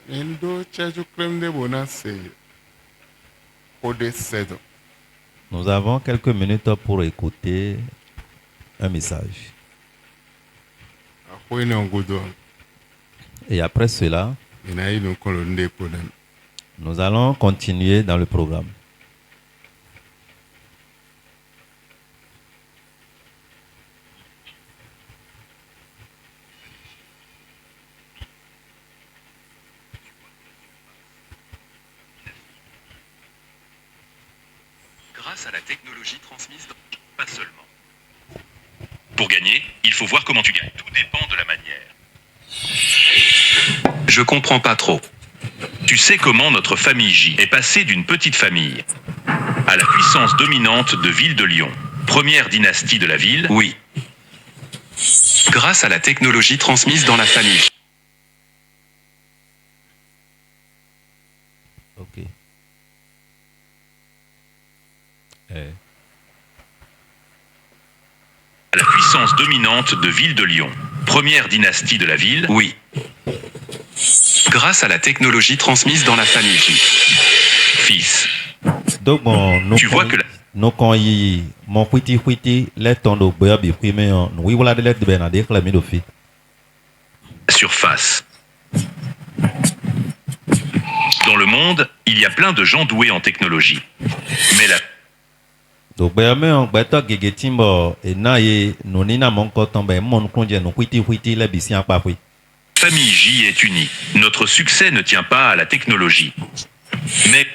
Endo cheju krem de bonase. Ode sedo. Nous avons quelques minutes pour écouter un message. Akwene ongodo. Et après cela, Inayi no kolonde podan. nous allons continuer dans le programme. Grâce à la technologie transmise, pas seulement. Pour gagner, il faut voir comment tu gagnes. Tout dépend de la manière. Je comprends pas trop. Tu sais comment notre famille J est passée d'une petite famille à la puissance dominante de Ville de Lyon, première dynastie de la ville? Oui. Grâce à la technologie transmise dans la famille. Ok. La puissance dominante de Ville de Lyon, première dynastie de la ville? Oui. Grâce à la technologie transmise dans la famille J. Fils. Donc, bon, nous Tu vois que nous quand il mon petit les temps de boya bi primer nous voilà de lettre de benade clamer de fi. la surface. Dans le monde, il y a plein de gens doués en technologie. Mais la Donc boya me on beto gege timbo et na ye nous ni na mon coton ben mon konje nous kwiti les bisi en pa fui. famille J est unie. Notre succès ne tient pas à la technologie. Mais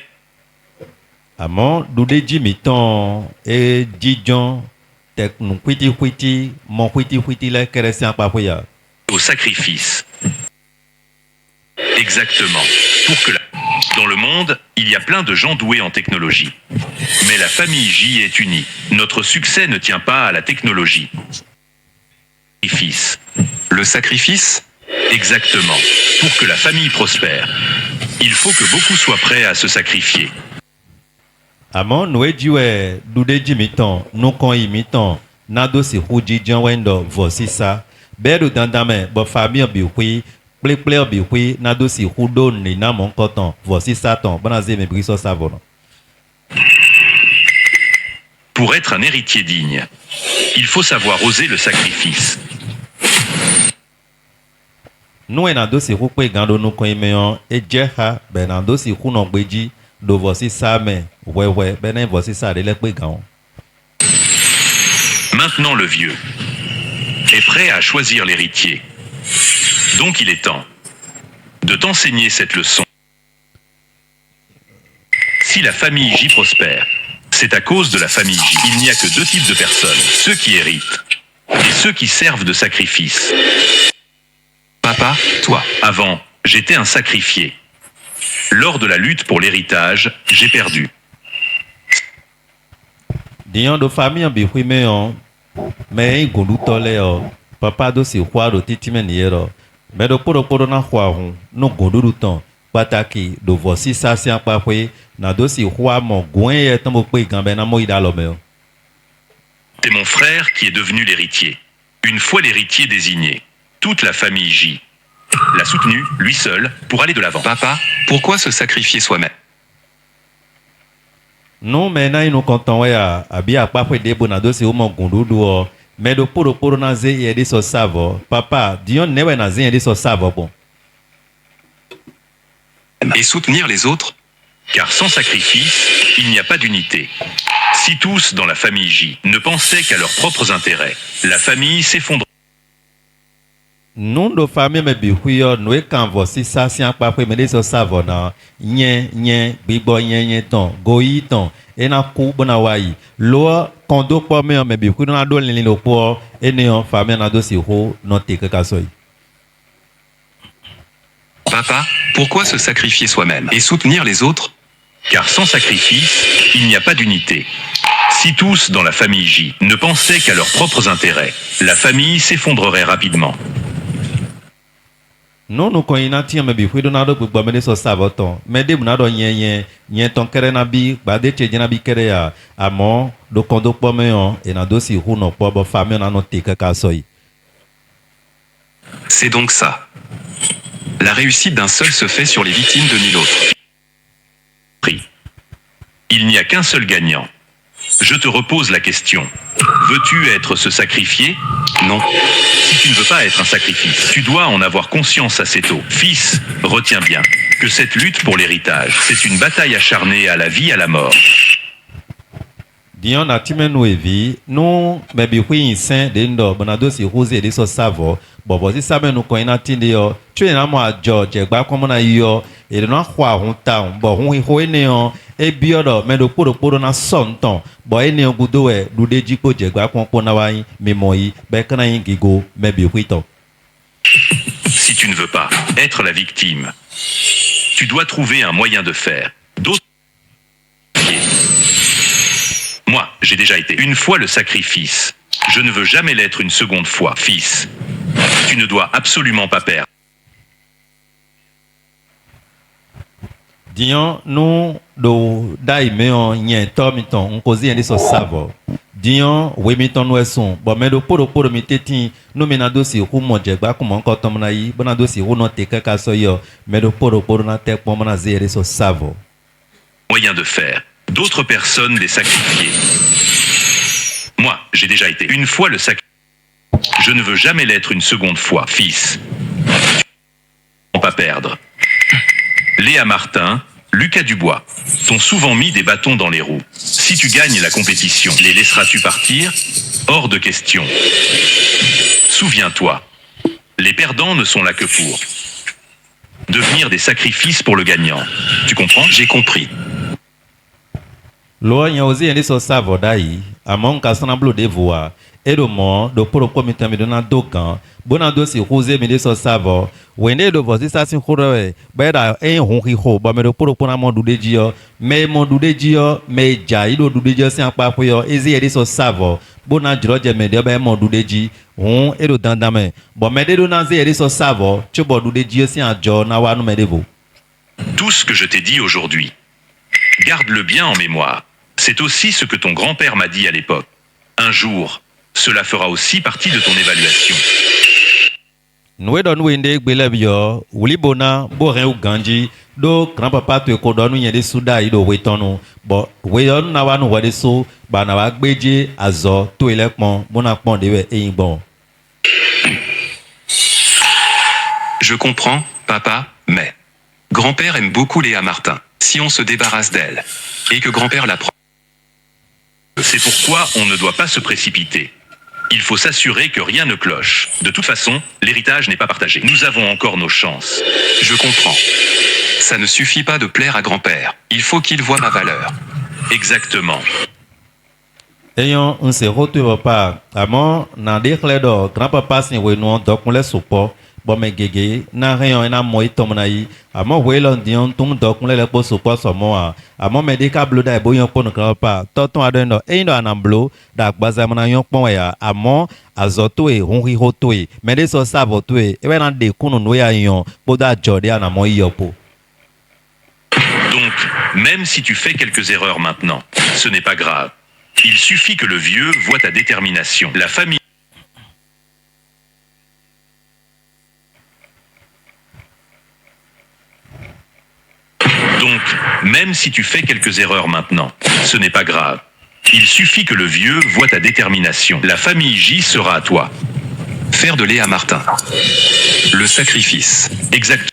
Amon doude jimi ton et dijon tek nous kwiti mon kwiti les keresi en pa fui ya. au sacrifice. Exactement. Pour que Dans le monde, il y a plein de gens doués en technologie. Mais la famille J est unie. Notre succès ne tient pas à la technologie. Sacrifice. Le sacrifice? Exactement. Pour que la famille prospère, il faut que beaucoup soient prêts à se sacrifier. Amon nous diwe doude jimi ton nous kon imiton na do si huji jan wendo vosi sa bedu dandame bo famille bi hui ple bi hui na do si hudo ni na mon coton vosi sa ton bana ze me briso savono. Pour être un héritier digne, il faut savoir oser le sacrifice. Nous en do si hukwe gando nous kon imeon e jeha benando si huno gbeji do vosi sa me wewe benen vosi sa de le pe gan. Maintenant le vieux est prêt à choisir l'héritier. Donc il est temps de t'enseigner cette leçon. Si la famille J prospère, c'est à cause de la famille J. Il n'y a que deux types de personnes, ceux qui héritent et ceux qui servent de sacrifice. Papa, toi, avant, j'étais un sacrifié. Lors de la lutte pour l'héritage, j'ai perdu. Dion do famille bi hui meon mais gondu tole papa do si hwa do titime niero mais do poro na hwa hu no gondu du ton pataki do vosi sa si apa hui na do si hwa mo gwen ye tambo pe gan ben na mo ida lo me. C'est mon frère qui est devenu l'héritier. Une fois l'héritier désigné, toute la famille J l'a soutenu, lui seul, pour aller de l'avant. Papa, pourquoi se sacrifier soi-même? Non mais na ino konton we a bi apa hui de bona do si o mo gondu do mais do poro na ze ye de so savo papa Dion ne we na ze ye de so savo bon. Et soutenir les autres? Car sans sacrifice, il n'y a pas d'unité. Si tous dans la famille J ne pensaient qu'à leurs propres intérêts, la famille s'effondre. Nous do famille me bi hui no e kan vosi sa si apa hui me de so savo na nye bibo nye ton goyi ton e na ku bona wai lo kondo po me bi hui na do lin lo po e ne on famille na do si ho no te ka soy. Papa, pourquoi se sacrifier soi-même et soutenir les autres? Car sans sacrifice, il n'y a pas d'unité. Si tous dans la famille J ne pensaient qu'à leurs propres intérêts, la famille s'effondrerait rapidement. Non nous ko ina ti me bi hui do na do gbogbo me de so savo ton me de na do nye ton kere na bi ba de che na bi kere ya amo do kondo po me on e na do si hu no po bo famille na no te ka soy. C'est donc ça. La réussite d'un seul se fait sur les victimes de 1000 autres. Il n'y a qu'un seul gagnant. Je te repose la question. Veux-tu être ce sacrifié? Non. Si tu ne veux pas être un sacrifice, tu dois en avoir conscience assez tôt. Fils, retiens bien que cette lutte pour l'héritage, c'est une bataille acharnée à la vie et à la mort. Dion na time no evi no mebi hui insen de ndo bonado si rose de so savo bobo si sabe no coina tinde yo tue na mo ajo je gba komo na yo e no hwa hun ta bo hun ho ene yo e biodo me do poro na sonton bo ene ogudo e dude jiko je gba kon na wa yin memo yi be kana yin gigo mebi hui to. Si tu ne veux pas être la victime, tu dois trouver un moyen de faire. D'autres. Moi, j'ai déjà été une fois le sacrifice. Je ne veux jamais l'être une seconde fois, fils. Tu ne dois absolument pas perdre. Dion no do dai meon nyen tomiton on kozi ende so savo. Dion we miton no eson bo me do poro mi tetin no me na do si hu mo je gba ko mo nko tom na yi bo na do si hu no te kaka so yo me do poro na te po mo na zere so savo. Moyen de faire. D'autres personnes les sacrifier. Moi, j'ai déjà été une fois le sacrifice. Je ne veux jamais l'être une seconde fois, fils. Tu ne pas perdre. Léa Martin, Lucas Dubois, t'ont souvent mis des bâtons dans les roues. Si tu gagnes la compétition, les laisseras-tu partir? Hors de question. Souviens-toi, les perdants ne sont là que pour devenir des sacrifices pour le gagnant. Tu comprends? J'ai compris. Lo nya ozi ende so savo dai amon ka sana blo de voa edo mo do poro komita mi do na dokan bona do si rose mi de so savo wende do vosi sa sin khorowe ba da en hun ri ho ba me do poro pona mo du de jio me mo du de jio me ja ido du de jio sin apa po yo ezi ende so savo bona jro je me de ba mo du de ji hun edo dandame bo me de do na zi ende so savo chubo du de jio sin ajo na wa no me de vo. Tout ce que je t'ai dit aujourd'hui, garde-le bien en mémoire. C'est aussi ce que ton grand-père m'a dit à l'époque. Un jour, cela fera aussi partie de ton évaluation. Nous don wende gbelebio wuli bona bo ren uganji do grand-papa to ko donu yen de suda ido wetonu bo we on na wa nu wade so ba na wa gbeje azo to ilepon bona pon de we eyin bon. Je comprends, papa, mais grand-père aime beaucoup Léa Martin. Si on se débarrasse d'elle et que grand-père la prend, c'est pourquoi on ne doit pas se précipiter. Il faut s'assurer que rien ne cloche. De toute façon, l'héritage n'est pas partagé. Nous avons encore nos chances. Je comprends. Ça ne suffit pas de plaire à grand-père. Il faut qu'il voie ma valeur. Exactement. Ayant un se retrouve pas amon na de kledo grand-papa sin we no dokun le sopo bo me gege na reyon na mo itom na yi amon we lon dion tum dokun le po sopo so mo a amon me de ka blo da bo yon pon grand-papa toton adon no eyin do anamblo da gbaza mo na yon pon ya amon azoto e hunri hoto e me de so savoto e we na de kunu no ya yon bo da jode ana mo yopo. Donc, même si tu fais quelques erreurs maintenant, ce n'est pas grave. Il suffit que le vieux voie ta détermination. La famille. Donc, même si tu fais quelques erreurs maintenant, ce n'est pas grave. Il suffit que le vieux voie ta détermination. La famille J sera à toi. Faire de Léa Martin. Le sacrifice. Exact.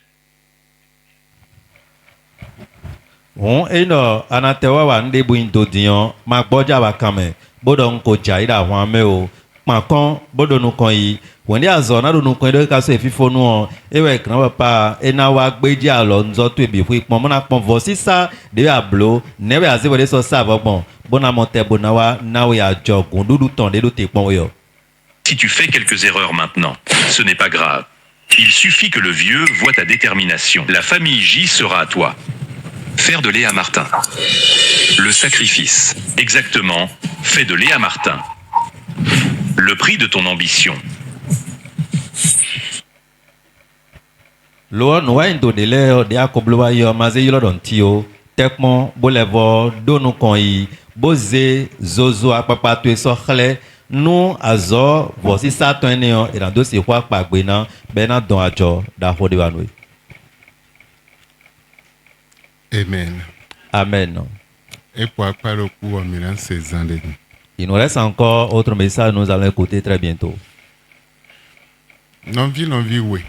On eno anatewa wa nde bu indo dion ma gboja wa kame bodo nko jaida wa me o ma kon bodo nu kon yi wonde azo na do nu kon do ka so efifo nu o ewe kan papa ena wa gbeji alo nzo to ebi fu ipon mo na pon vo sisa de ablo newe aze wode so savo bon bona monte bona wa na we ajogun dudu ton de do te pon yo. Si tu fais quelques erreurs maintenant, ce n'est pas grave. Il suffit que le vieux voie ta détermination. La famille J sera à toi. Faire de Léa Martin. Le sacrifice. Exactement. Fais de Léa Martin. Le prix de ton ambition. Lo no wa indo de le de akoblo wa yo maze yilo don tio tekmon bolevo donu kon yi boze zozo apapa to so khle nu azo vosi saton ne o e dan do se kwa pagbe na be na don ajo da hode wa no. Amen. Amen. Et pour apprendre au cours, on 16 ans de nuit. Il nous reste encore autre message, nous allons écouter très bientôt. Non vie, oui.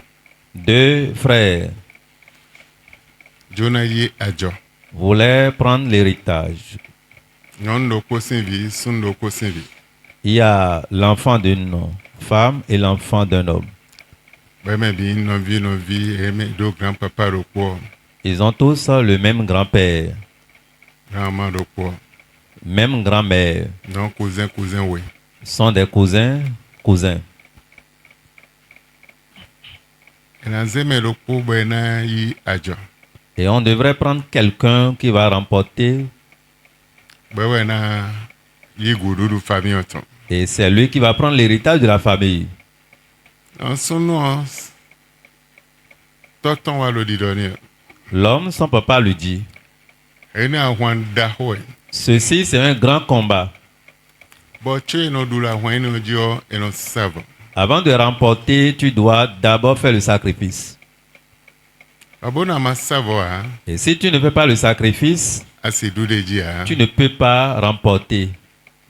Deux frères Jonaye Adjo. voulaient prendre l'héritage. Non loko vie, son loko vie. Il y a l'enfant d'une femme et l'enfant d'un homme. Ben, mais bien, non vie, et mes deux grands-papas au cours, Ils ont tous le même grand-père, grand-maman au cours. même grand-mère. Non, cousin, oui. Ils sont des cousins. Et dans ce mais le cours, ben, y Adjo. Et on devrait prendre quelqu'un qui va remporter. Ben, y goudou famille autant. Et c'est lui qui va prendre l'héritage de la famille. En son nom, tonton va le dire. L'homme, son papa lui dit, Et n'a Juan Dahoe. ceci c'est un grand combat. Bon, tu es non doula, Juan no dio, et non savent. Avant de remporter, tu dois d'abord faire le sacrifice. Abona ma savoir, Et si tu ne fais pas le sacrifice, assez doux de dire. tu ne peux pas remporter.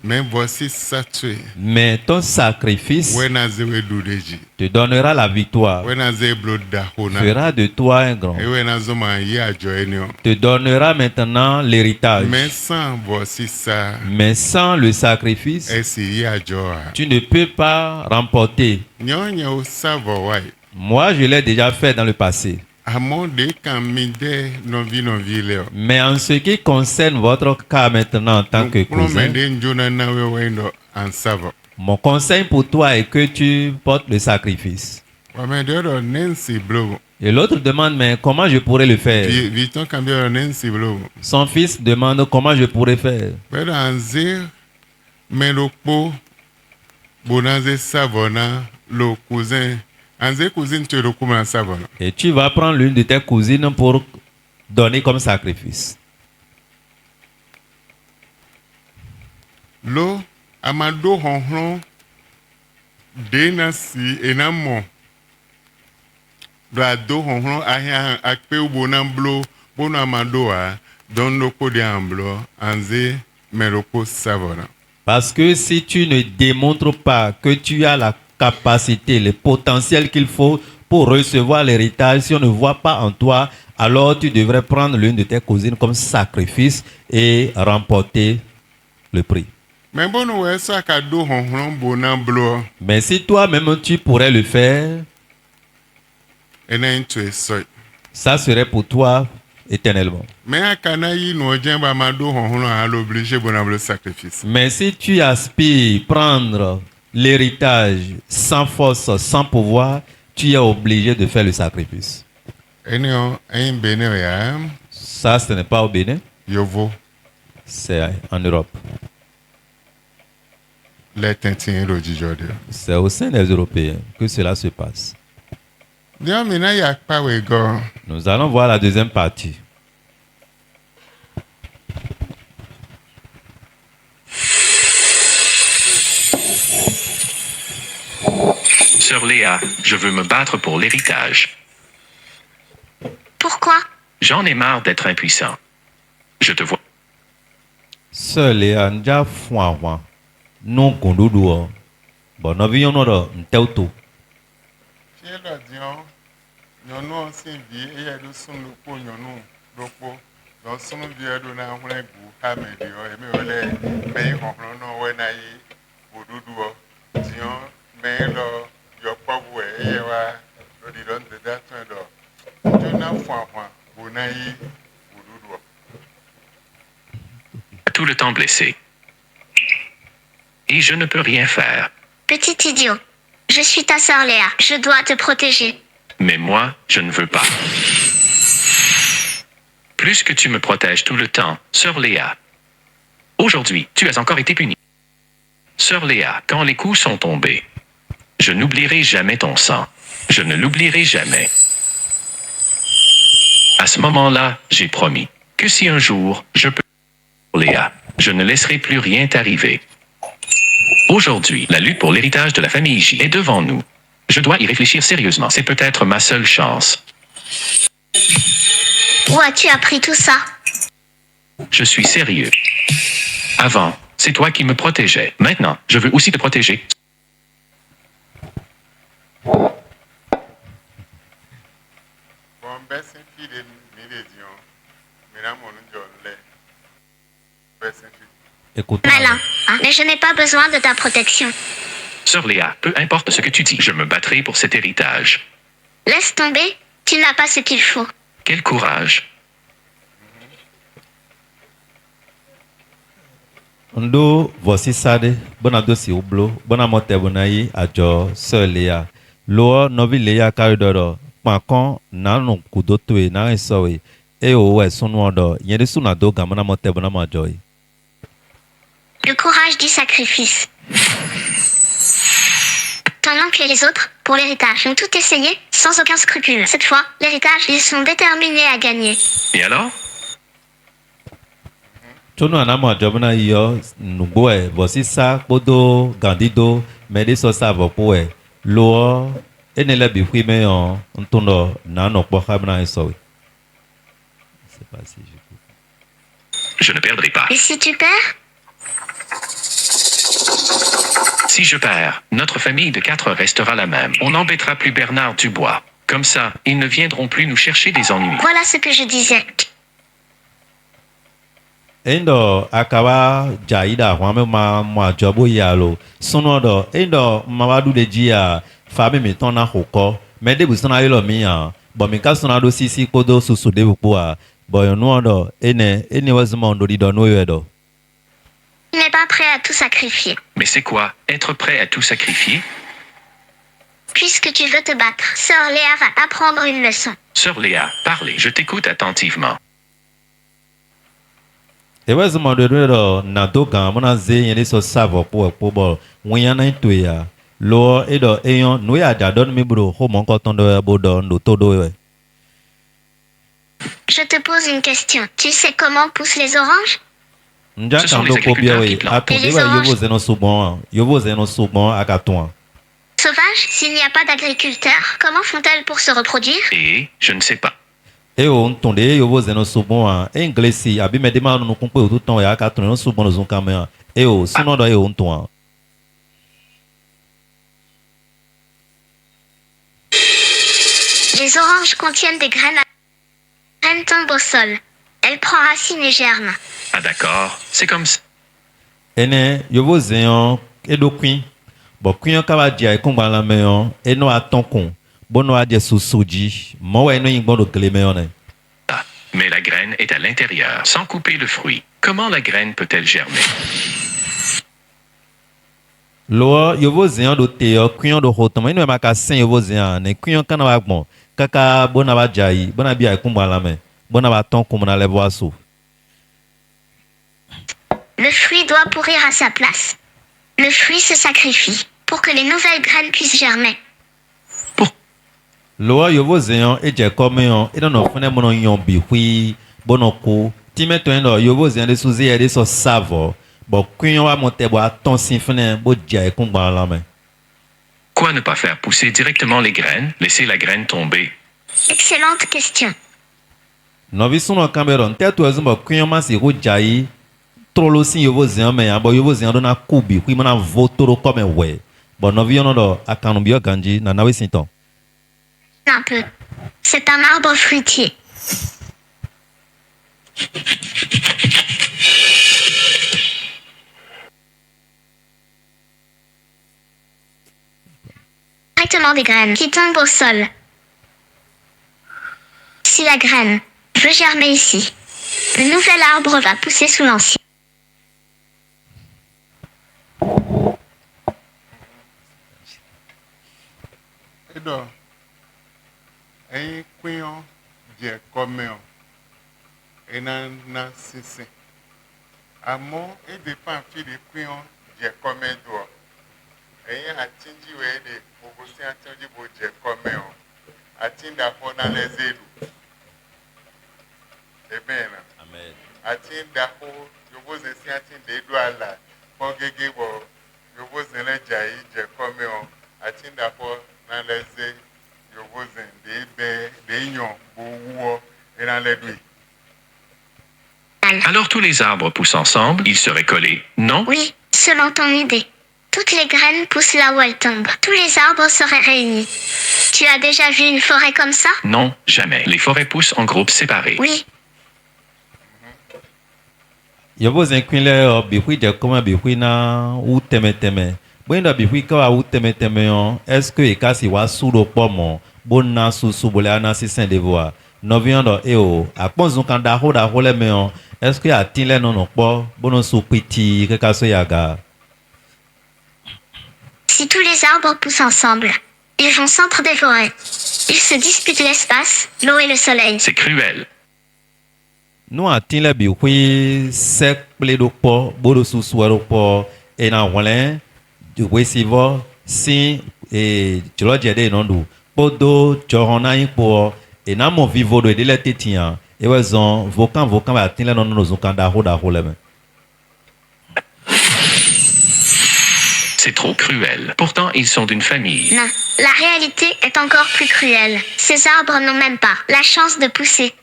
Mais voici ça tu es. Mais ton sacrifice Wenazewe doudeji. te donnera la victoire, Wenaze blood dahona. fera de toi un grand, Et wenazoma ya joenio. te donnera maintenant l'héritage. Mais sans voici ça. Mais sans le sacrifice, Et si ya joa. tu ne peux pas remporter. Nyonya o savawai. Moi, je l'ai déjà fait dans le passé. Amon de kamide novi leo. Mais en ce qui concerne votre cas maintenant en tant que cousin, Mende njona na wendo en savo. mon conseil pour toi est que tu portes le sacrifice. Wamedoro Nancy Blow. Et l'autre demande, mais comment je pourrais le faire? Viton cambio Nancy Blow. Son fils demande comment je pourrais faire. Pero anze melokpo bonaze savona lo cousin. Anze cousin tu le comment savona. Et tu vas prendre l'une de tes cousines pour donner comme sacrifice. Lo amado honhon dena si enamo. Do ado honhon ahia akpe ubonam blo bono amado a don loko de amblo anze meloko savona. Parce que si tu ne démontres pas que tu as la capacité, le potentiel qu'il faut pour recevoir l'héritage, si on ne voit pas en toi, alors tu devrais prendre l'une de tes cousines comme sacrifice et remporter le prix. Mais bon, ouais, ça cadeau honhon bonam blo Mais si toi-même tu pourrais le faire, enen tu es soy. ça serait pour toi éternellement. Mais à Kanaï, nous avons amado honhon à l'obligé bonam le sacrifice. Mais si tu aspires prendre l'héritage sans force, sans pouvoir, tu es obligé de faire le sacrifice. Eneo, un béné ya, Ça, ce n'est pas au Bénin, yovo, c'est en Europe. les tintins d'aujourd'hui. C'est au sein des Européens que cela se passe. Dieu, maintenant, il n'y a pas de gars. Nous allons voir la deuxième partie. Sœur Léa, je veux me battre pour l'héritage. Pourquoi? J'en ai marre d'être impuissant. Je te vois. Sœur Léa, nja fouan non kondodo. Bon, nous vivons dans un tel taux. Chez le Dion, nous avons aussi vu, et il y a des sons de peau, nous avons dans son vieux de la rue, Hamédio, et mais les pays honhon, ouais, naï, au doudou, Dion, mais là, il n'y a pas de et il y a le didon de datin d'or. Dieu n'a point, bonaï, au doudou. Tout le temps blessé. Et je ne peux rien faire. Petit idiot. Je suis ta sœur Léa. Je dois te protéger. Mais moi, je ne veux pas. Plus que tu me protèges tout le temps, Sœur Léa. Aujourd'hui, tu as encore été punie. Sœur Léa, quand les coups sont tombés, je n'oublierai jamais ton sang. Je ne l'oublierai jamais. À ce moment-là, j'ai promis que si un jour je peux, Léa, je ne laisserai plus rien t'arriver. Aujourd'hui, la lutte pour l'héritage de la famille J est devant nous. Je dois y réfléchir sérieusement. C'est peut-être ma seule chance. Où as-tu appris tout ça? Je suis sérieux. Avant, c'est toi qui me protégeais. Maintenant, je veux aussi te protéger. Bon, Bessin fille ni les dions. Maintenant, mon nom est Bessin fille. Écoute. Malin. Hein, mais je n'ai pas besoin de ta protection. Sœur Léa, peu importe ce que tu dis, je me battrai pour cet héritage. Laisse tomber. Tu n'as pas ce qu'il faut. Quel courage. Ndo voici sade bona dosi ublo bona mote bona yi ajo sœur Léa lo novi Léa karidoro pakon na no kudotoe na esowe e o we sunu odo yede suna do gamana mote bona majoy. Le courage du sacrifice. Ton oncle et les autres, pour l'héritage, ont tout essayé, sans aucun scrupule. Cette fois, l'héritage, ils sont déterminés à gagner. Et alors? Tunu anamo jobna yo nugboe voici sa podo gandido mede so savo poe lo enele bi fui me on ntondo na no po khabna esowe. C'est pas si je Je ne perdrai pas. Et si tu perds? Si je perds, notre famille de 4 restera la même. On n'embêtera plus Bernard Dubois. Comme ça, ils ne viendront plus nous chercher des ennuis. Voilà ce que je disais. Endo akaba jaida kwame ma jobo yalo sono do endo mawadu de jia fami mi tona hoko me de busona yelo mi ya bo mi ka sona do sisi kodo susu de bupo a bo yo no do ene wazuma ndo di do no yedo. Tu n'es pas prêt à tout sacrifier. Mais c'est quoi, être prêt à tout sacrifier? Puisque tu veux te battre, Sœur Léa va t'apprendre une leçon. Sœur Léa, parlez, je t'écoute attentivement. E wazuma do na do ga mona ze yene so savo po bo winya na to ya lo edo eyon no ya da don mi bro ho mon ko ton do bo do ndo to do we. Je te pose une question. Tu sais comment poussent les oranges? Nja Ce sont kan les do ko bia agriculteurs we qui plantent. ato Et de les wa oranges? yovo zeno subon akaton. Sauvages, s'il n'y a pas d'agriculteurs, comment font-elles pour se reproduire? Et, je ne sais pas. E o ntonde yovo zeno subon a englesi abi me de ma no kumpe o ton ya akaton no subon no zon kamera e o suno do e o nton. Les oranges contiennent des graines. Les graines tombent au sol. Elles prennent racine et germent. Ah d'accord, c'est comme ça. Ene yovo zeno edo queen bo queen ka ba dia e kun la meyon e no aton kun bo no adie susuji mo wa no yin gbodo kele meyon ne. Mais la graine est à l'intérieur, sans couper le fruit. Comment la graine peut-elle germer? Lo yovo zeno do te yo queen do hotom eno ma ka sen yovo zeno ne queen kana ba gbon kaka bo na ba jai bo na bia e kun la me bo na ba ton kun na le boaso. Le fruit doit pourrir à sa place. Le fruit se sacrifie pour que les nouvelles graines puissent germer. Lo yovo zeno e je come yo e no fune mo no yon bi hui bo no ko ti me to endo yovo zeno de suzi e de so savo bo queen wa monte bo aton sin fune bo dia e kun la me. Quoi ne pas faire pousser directement les graines, laisser la graine tomber? Excellente question. Novi suno Cameroon te to ezumbo queen ma si ro jai trolo sin yovo zeno me abo yovo zeno do na kubi hui mana votoro comme we bo novi ono do akanu bio ganji na nawe sinton. Un peu. C'est un arbre fruitier. Directement des graines qui tombent au sol. Si la graine veut germer ici, le nouvel arbre va pousser sous l'ancien. Edo, queen je comme na sisi. Amo e dépend fi de queen je comme do. Atinji we de ogosi atinji bo je comme atinda fo na lezedu. Amen. Amen. Atinda fo yobo ze si atinda edu ala fo gege bo yobo ze le jai je comme atinda fo na leze yobo ze de be de yon bo wo et dans les douilles. Alors tous les arbres poussent ensemble, ils seraient collés, non? Oui, selon ton idée. Toutes les graines poussent là où elles tombent. Tous les arbres seraient réunis. Tu as déjà vu une forêt comme ça? Non, jamais. Les forêts poussent en groupes séparés. Oui. Yobo zenkwile bihui de koma bihui na u teme. Bwenda bihui ka u teme on. Est-ce que ekasi wa sudo pomo bonna susu bolana si saint devoir. Noviando eo aponzun kan da ho le me on. Est-ce que atile non no po bono su piti ke kaso yaga. Si tous les arbres poussent ensemble, ils font centre des forêts. Ils se disputent l'espace, l'eau et le soleil. C'est cruel. Nous atile bihui sek ple do po bodo susu do po e na wole du wesivo si e jolo jede nondu podo johona ipo e na mo vivo do de le tetian e wezon vokan ba atile non no zukanda ho le me. C'est trop cruel. Pourtant, ils sont d'une famille. Non, la réalité est encore plus cruelle. Ces arbres n'ont même pas la chance de pousser.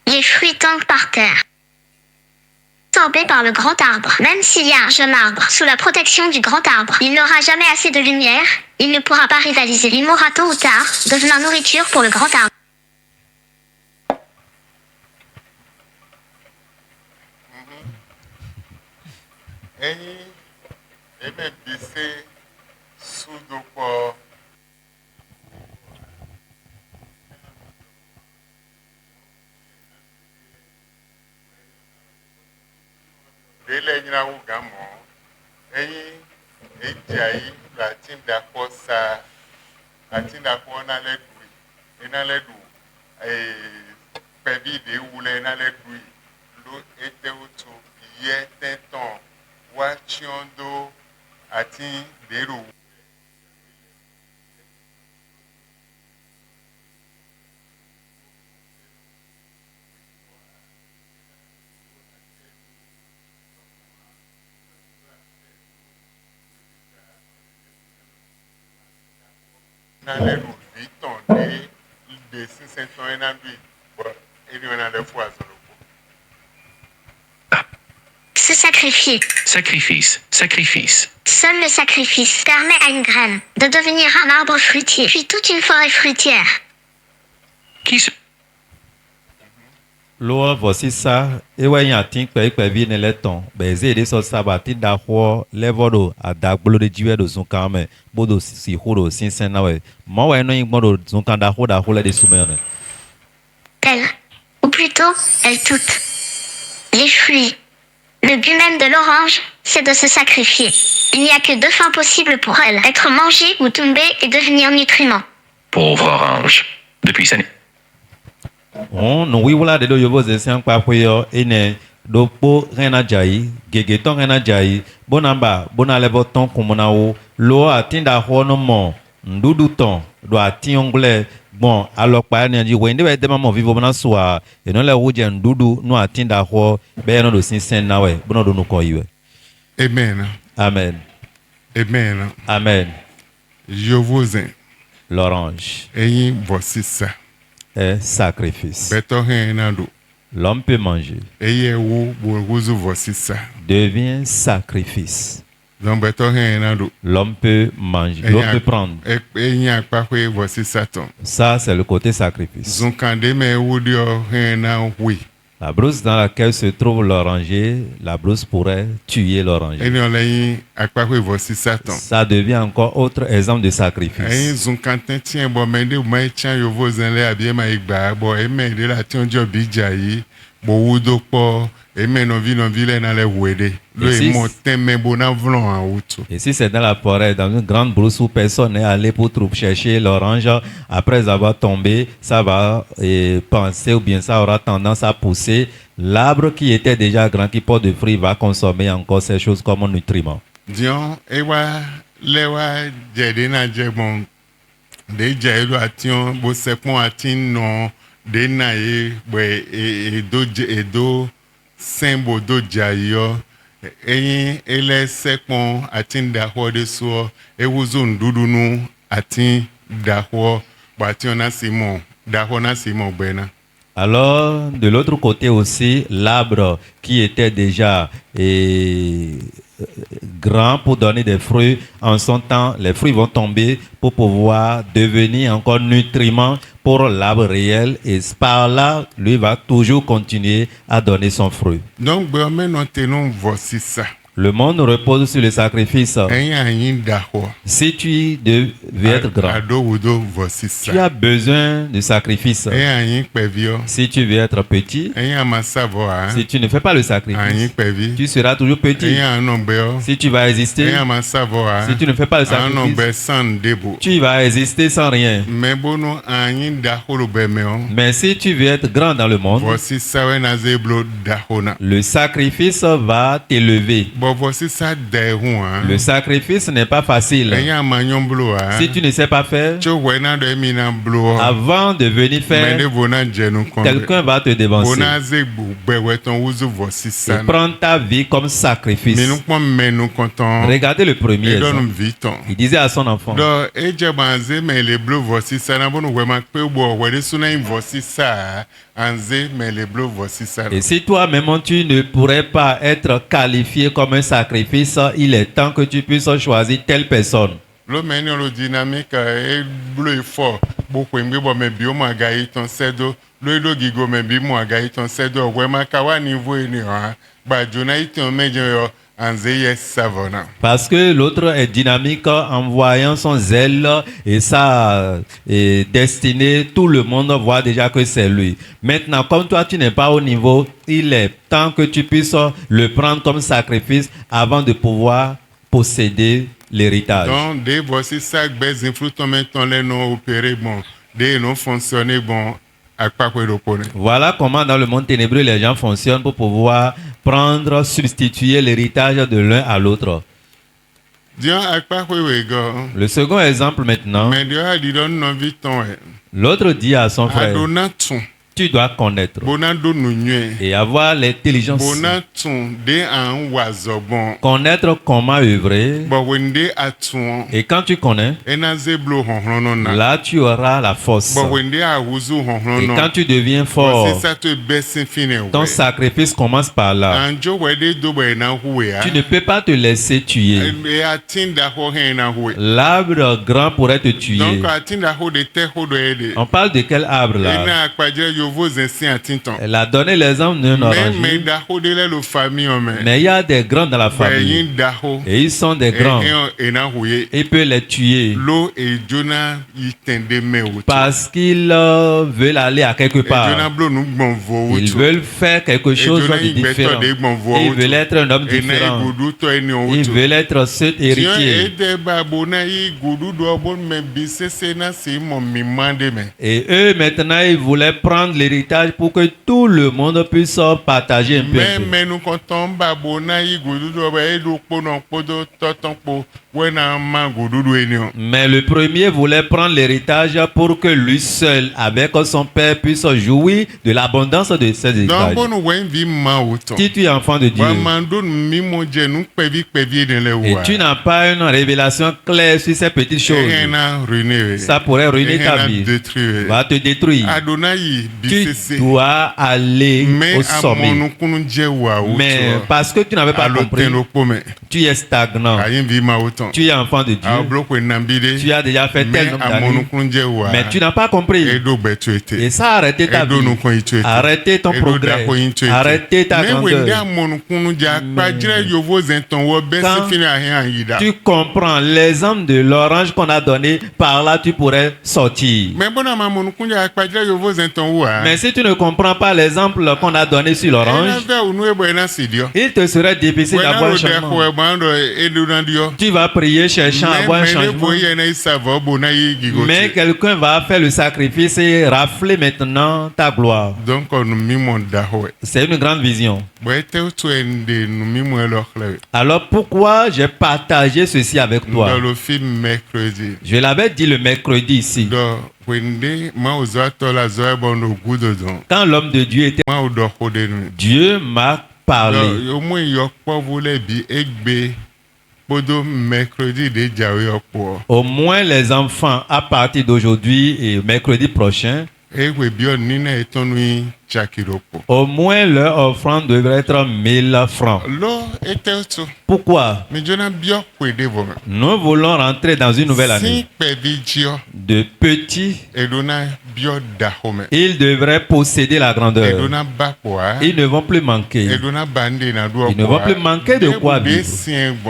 Les fruits tombent par terre. Absorbés par le grand arbre. Même s'il y a un jeune arbre sous la protection du grand arbre, il n'aura jamais assez de lumière, il ne pourra pas rivaliser. Il mourra tôt ou tard, devenant nourriture pour le grand arbre. Et même baisser sous le corps. Délai n'y a où gamin. Et jaï, la team d'accord ça, la team d'accord dans les douilles. Et dans les douilles, et pébi de oulé dans les douilles. L'eau était autour. Hier, temps, wachiondo, ati dero. Dans les roues, ils tombent de 600 ans et un peu. Et nous, on a des fois sur le coup. Se sacrifier. Sacrifice. Seul le sacrifice permet à une graine de devenir un arbre fruitier, puis toute une forêt fruitière. Qui se... Lo vosi sa ewe yan tin pe vi ne le ton be ze de so sa ba ti da ho level do adagbo de jiwe do sun kan me bodo si ho do sinsen na we mo we no yin do sun kan da ho le de soumene. Elles, ou plutôt elles toutes. Les fruits. Le but même de l'orange, c'est de se sacrifier. Il n'y a que deux fins possibles pour elle, être mangée ou tomber et devenir nutriment. Pauvre orange. Depuis sa... On no wi wala de do yobo ze sian pa yo ene do po rena jai gege ton rena jai bonamba bona level ton komona wo lo atinda ho no mo ndudu ton do atin anglais bon alors pa ni ji we ndebe de mama vivo bona soa e no le wo je ndudu no atinda ho be no do sinsen na we bona do no ko yiwe. Amen. Amen. Amen. Amen. Je vous aime. L'orange Et voici ça. est sacrifice. Beto henando. L'homme peut manger. Et où vous voici ça. Devient sacrifice. Donc beto henando. L'homme peut manger. L'homme peut prendre. Et il n'y a pas que voici Satan. Ça, c'est le côté sacrifice. Zonkande me oudio hena oui. La brousse dans laquelle se trouve l'oranger, la brousse pourrait tuer Et l'oranger. nous allons à pas que voici Satan. Ça devient encore autre exemple de Et sacrifice. zonkante tient bon mais de moi tient yo vos en là bien ma igba bon et mais de la tient job bijayi bo wudo po et mais non ville dans les wede. Le si- monte mais bon avlon en outo. Et si c'est dans la forêt, dans une grande brousse où personne n'est allé pour chercher l'orange, après avoir tombé, ça va penser ou bien ça aura tendance à pousser. L'arbre qui était déjà grand, qui porte de fruits, va consommer encore ces choses comme un nutriment. Dion ewa lewa jede na jebon de jailu ation bo sepon atin non de na e do sembo do jayo eyin ele sepon atin da ho de so e wuzo ndudu nu atin da ho ba tion na simon da ho na simon bena. Alors, de l'autre côté aussi, l'arbre qui était déjà grand pour donner des fruits, en son temps, les fruits vont tomber pour pouvoir devenir encore nutriments pour l'arbre réel. Et par là, lui va toujours continuer à donner son fruit. Donc, maintenant, nous voici ça. Le monde repose sur le sacrifice. D'accord. Si tu veux être grand, Voici ça. tu as besoin de sacrifice. Si tu veux être petit, si tu ne fais pas le sacrifice, tu seras toujours petit. Si tu vas exister, si tu ne fais pas le sacrifice, tu vas exister sans rien. Mais si tu veux être grand dans le monde, le sacrifice va t'élever. Le sacrifice n'est pas facile. Si tu ne sais pas faire, avant de venir faire, quelqu'un va te dévancer et prendre ta vie comme sacrifice. Regardez le premier exemple. Il disait à son enfant, et si toi-même tu ne pourrais pas être qualifié comme un sacrifice, il est temps que tu puisses choisir telle personne. Le menu le dynamique est bleu fort. Beaucoup de gens me bio magaï ton sedo. Le do gigo me bio magaï ton sedo. Vraiment kawa niveau ni ha. Ba jonaït on me jo anzeye savona. Parce que l'autre est dynamique en voyant son zèle et sa destinée. Tout le monde voit déjà que c'est lui. Maintenant, comme toi tu n'es pas au niveau, il est temps que tu puisses le prendre comme sacrifice avant de pouvoir posséder l'héritage. Donc, des voici ça, des influences maintenant les non opérés bon, des non fonctionnés bon, à quoi que le pone. Voilà comment dans le monde ténébreux les gens fonctionnent pour pouvoir prendre, substituer l'héritage de l'un à l'autre. Le second exemple maintenant, l'autre dit à son frère, tu dois connaître et avoir l'intelligence, connaître comment œuvrer. Et quand tu connais, là tu auras la force. Et quand tu deviens fort, ton sacrifice commence par là. Tu ne peux pas te laisser tuer. L'arbre grand pourrait te tuer. On parle de quel arbre là? Elle a donné l'exemple d'un oranger. Mais il y a des grands dans la famille. Et ils sont des grands. Il peut les tuer. Parce qu'ils veulent aller à quelque part. Ils veulent faire quelque chose de différent. Ils veulent être un homme différent. Ils veulent être cet héritier. Et eux maintenant ils voulaient prendre l'héritage pour que tout le monde puisse partager un peu. Mais le premier voulait prendre l'héritage pour que lui seul, avec son père, puisse jouir de l'abondance de ses héritages. Si tu es enfant de Dieu et tu n'as pas une révélation claire sur ces petites choses, ça pourrait ruiner ta vie, va te détruire. Tu dois aller au sommet. Mais parce que tu n'avais pas compris, tu es stagnant. Tu es enfant de Dieu. Tu as déjà fait tel nombre d'années. Mais tu n'as pas compris. Et ça a arrêté ta vie. Arrêté ton progrès. Arrêté ta grandeur. Quand tu comprends l'exemple de l'orange qu'on a donné, par là tu pourrais sortir. Mais si tu ne comprends pas l'exemple qu'on a donné sur l'orange, il te serait difficile d'avoir un changement. Tu vas prier cherchant à avoir un changement. Mais quelqu'un va faire le sacrifice et rafler maintenant ta gloire. C'est une grande vision. Alors pourquoi j'ai partagé ceci avec toi? Je l'avais dit le mercredi ici. Quand l'homme de Dieu était, Dieu m'a parlé. Au moins les enfants à partir d'aujourd'hui et mercredi prochain, ewe bio nina etonui chakiropo. Au moins leur offrande devrait être 1000 francs. Lo etelso. Pourquoi? Mais jona bio kwede vome. Nous voulons rentrer dans une nouvelle Si année. pevidio De petits, edona bio dahome. ils devraient posséder la grandeur. Edona bakwa. Ils ne vont plus manquer. Edona bande na do. Ils ne vont plus manquer de quoi vivre.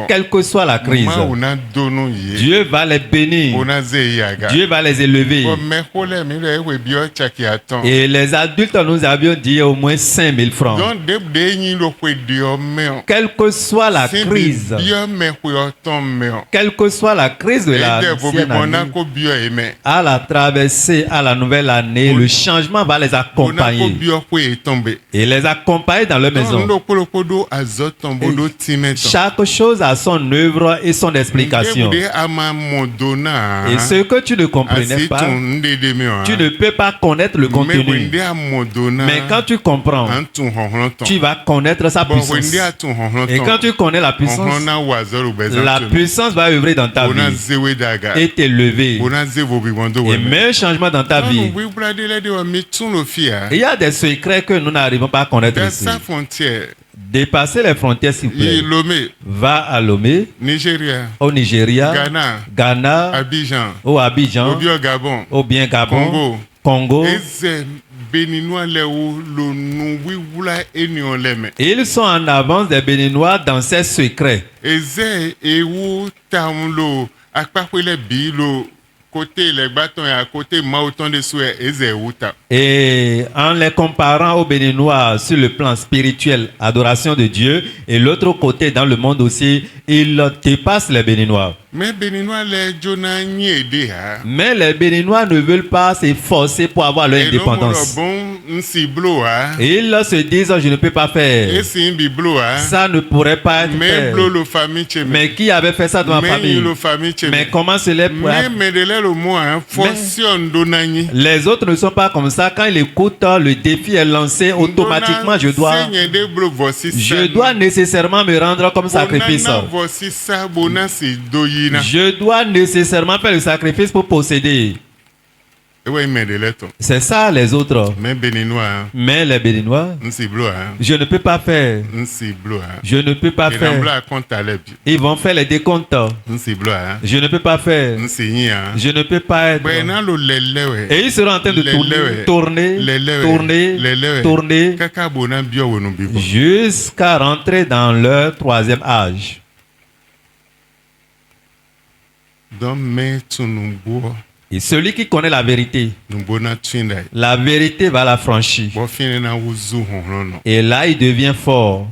Quelle que soit la crise, Ma dono ye. Dieu va les bénir. Ona ze yaga. Dieu va les élever. Me kole mi le ewe bio chaki aton. Et les adultes, nous avions dit au moins 5000 francs. Donc de ni lo kwedio meo. Quelle que soit la Si crise, bio me kweoton meo. quelle que soit la crise de la Ede vobi ancienne bona année, ko bio eme. à la traversée, à la nouvelle année, le changement va les Bona ko accompagner. bio kwe tombe. Et les accompagner dans leur maison. Ndo kolokodo azoton bodo timeton. Chaque chose a son œuvre et son explication. Debude ama modona. Et ce que tu ne comprenais pas, Asitun ndede meo. tu ne peux pas connaître le Me contenu. wende amodona. Mais quand tu comprends, Antun honhonton. tu vas connaître sa Bon puissance. wende atun honhonton. Et quand tu connais la puissance, honhona wazoro bezan. la puissance va œuvrer dans ta Bona vie zewe daga. et t'élever. Bona zevo bibondo Et weme. même changement dans ta vie. Oui, blade le de mi tun lo fia. Il y a des secrets que nous n'arrivons pas à connaître Dans ici. sa frontière, Dépasser les frontières, s'il vous plaît. il Lomé, Va à Lomé, Nigeria, au Nigeria, Ghana, Ghana, Abidjan, au Abidjan, Obio Gabon, ou bien Gabon, Congo. Congo. Eze Béninois le ou lo nou wula enion leme. Ils sont en avance des Béninois dans ces secrets. Eze ewu tamlo akpakwele bi lo côté les bâtons et à côté mauton de souhait eze wuta. Et en les comparant aux Béninois sur le plan spirituel, adoration de Dieu, et l'autre côté, dans le monde aussi, ils dépassent les Béninois. Mais Béninois le jona nyede ha. Mais les Béninois ne veulent pas s'efforcer pour avoir leur Et l'homme indépendance. bon nsi blo ha. Et ils se disent, je ne peux pas faire. Et si bi blo ha. Ça ne pourrait pas être Mais fait. blo lo famille cheme. Mais qui avait fait ça dans ma Mais famille? lo famille cheme. Mais comment cela pourrait Mais medele lo mo hein fonction donani. Les autres ne sont pas comme ça. Quand ils écoutent, le défi est lancé automatiquement. Je dois nécessairement me rendre comme sacrifice. Je dois nécessairement faire le sacrifice pour posséder. C'est ça les autres. Mais les Béninois, je ne peux pas faire. Je ne peux pas faire. Ils vont faire les décomptes. Je ne peux pas faire. Je ne peux pas être. Et ils seront en train de tourner jusqu'à rentrer dans leur troisième âge. Et celui qui connaît la vérité va la franchir. Et là, il devient fort.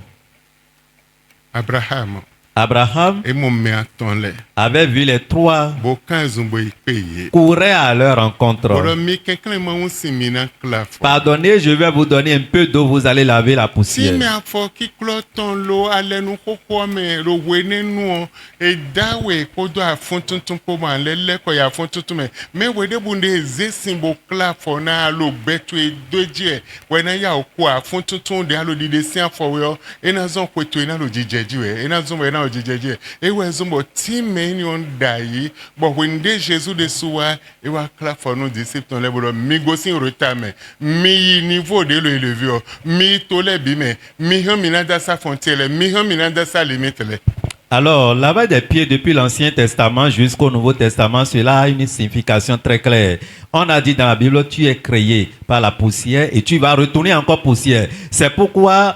Abraham avait vu les trois courir à leur rencontre. Pardonnez, je vais vous donner un peu d'eau, vous allez laver la poussière. Ewe zombo time ni on dayi bo wende Jésus de soa e wa clap for nos disciples le bo mi gosi retame mi niveau de le élever mi to le bi me mi homina da sa frontière mi homina da sa limite le. Alors, lavage des pieds depuis l'Ancien Testament jusqu'au Nouveau Testament, cela a une signification très claire. On a dit dans la Bible, tu es créé par la poussière et tu vas retourner encore poussière. C'est pourquoi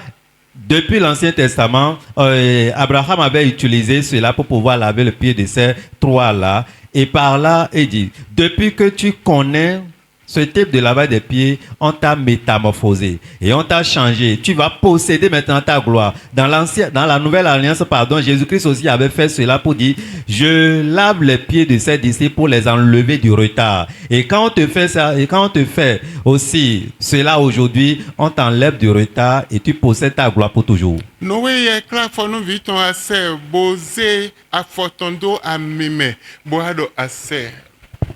depuis l'Ancien Testament, Abraham avait utilisé cela pour pouvoir laver le pied de ces trois-là. Et par là, il dit, depuis que tu connais ce type de lavage des pieds, on t'a métamorphosé et on t'a changé. Tu vas posséder maintenant ta gloire. Dans la nouvelle alliance, Jésus-Christ aussi avait fait cela pour dire, je lave les pieds de ses disciples pour les enlever du retard. Et quand on te fait ça, et quand on te fait aussi cela aujourd'hui, on t'enlève du retard et tu possèdes ta gloire pour toujours. Noé est clair pour nous vite assez bosé à fortondo à mime boado assez.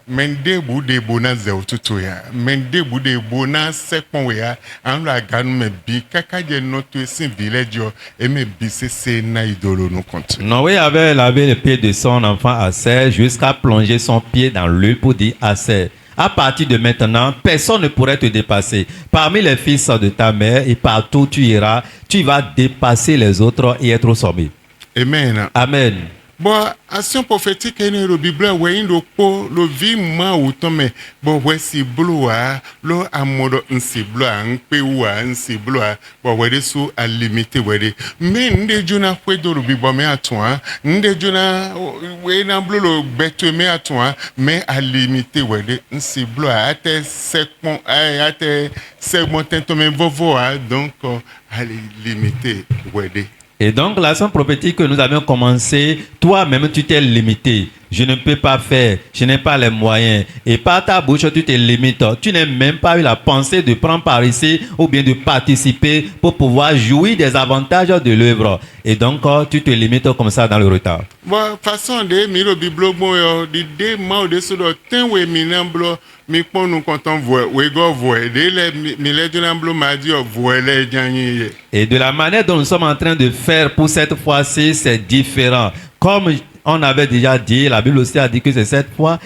Mende bude bona ze otutu ya mende bude bona sekpon ya an la ganu me bi kaka je notu sin village et me bi se na idolo no compte. Noé avait lavé les pieds de son enfant Assé jusqu'à plonger son pied dans l'huile pour dire Assé. À partir de maintenant, personne ne pourrait te dépasser. Parmi les fils de ta mère et partout où tu iras, tu vas dépasser les autres et être au sommet. Amen. Amen. Bon, action prophétique est dans la Bible, ouais, il faut le vie moi ou tombe. Bon, ouais, si bloa, lo amodo nsi bloa, npe wa nsi bloa. Bon, ouais, sous à limiter, ouais. Mais n'de jona fouet dans le Bible mais à toi, n'de jona ouais na blo le bête mais à toi, mais à limiter, ouais, nsi bloa. À tes segments, tombe vovo, donc à limiter, ouais. Et donc, l'action prophétique que nous avions commencé, toi-même, tu t'es limité. Je ne peux pas faire, je n'ai pas les moyens. Et par ta bouche, tu te limites. Tu n'as même pas eu la pensée de prendre part ici ou bien de participer pour pouvoir jouir des avantages de l'œuvre. Et donc, tu te limites comme ça dans le retard. Bon, façon de miro biblo bon yo de ma de so do ten we minamblo mi pon nous content voix we go voix de les mi les dinamblo ma dit voix les janyi. Et de la manière dont nous sommes en train de faire pour cette fois-ci, c'est différent. Comme on avait déjà dit, la Bible aussi a dit que c'est cette fois.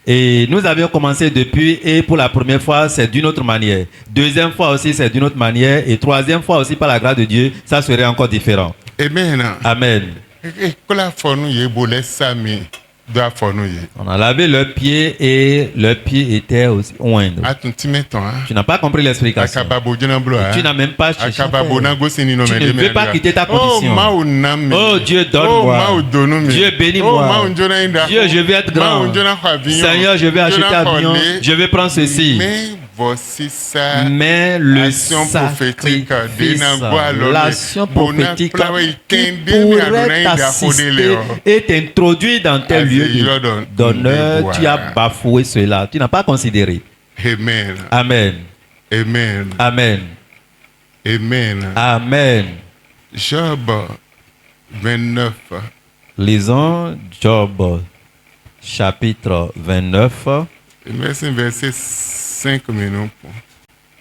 Et nous avions commencé depuis, et pour la première fois, c'est d'une autre manière. Deuxième fois aussi, c'est d'une autre manière. Et troisième fois aussi, par la grâce de Dieu, ça serait encore différent. Amen. Amen. Et que la fonu ye bolé sami doit fonu ye. On a lavé leurs pieds et leurs pieds étaient aussi oindres. A ton timeton hein. Tu n'as pas compris l'explication. Akababo dinamblo hein. Tu n'as même pas cherché. Akababo na go sini no Tu ne veux pas quitter ta condition. Oh, ma unami. Oh Dieu, donne-moi. Dieu, bénis-moi. Dieu, je vais être grand. Seigneur, je vais acheter avion. Je vais prendre ceci. Voici ça. Mais le l'action prophétique sacrifice, l'action prophétique qui pourrait t'assister et t'introduire dans tes lieux d'honneur, tu as bafoué cela. Tu n'as pas considéré. Amen. Amen. Amen. Amen. Amen. Amen. Job 29. Lisons Job chapitre 29. Merci, verset 5 minutes.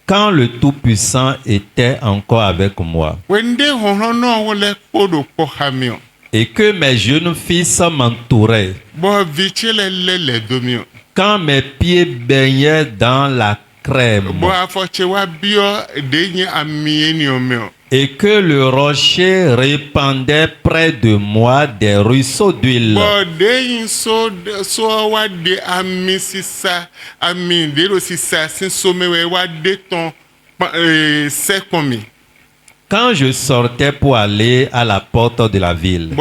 Quand le Tout-Puissant était encore avec moi et que mes jeunes fils m'entouraient, quand mes pieds baignaient dans la crème et que le rocher répandait près de moi des ruisseaux d'huile. Quand je sortais pour aller à la porte de la ville,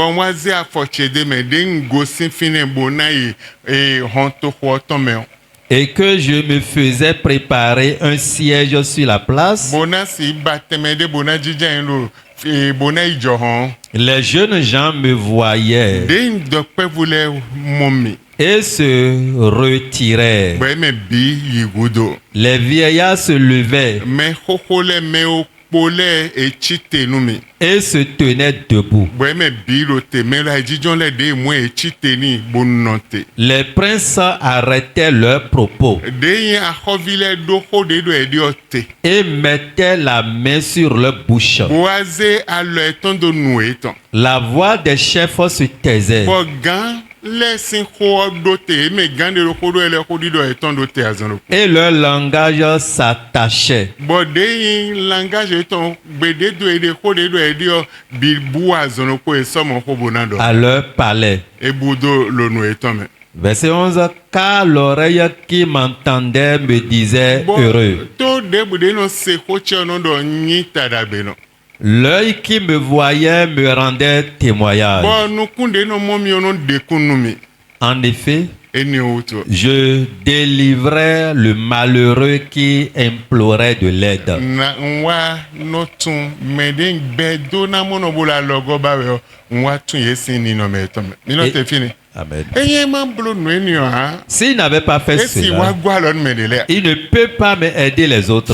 et que je me faisais préparer un siège sur la place, les jeunes gens me voyaient et se retirèrent. Les vieillards se levaient et se tenaient debout. Les princes arrêtaient leurs propos et mettaient la main sur leur bouche. La voix des chefs se taisait. Et leur langage s'attachait. À leur palais. Verset 11. Car l'oreille qui m'entendait me disait heureux. L'œil qui me voyait me rendait témoignage. En effet, je délivrais le malheureux qui implorait de l'aide. Amen. S'il n'avait pas fait cela, il ne peut pas m'aider les autres.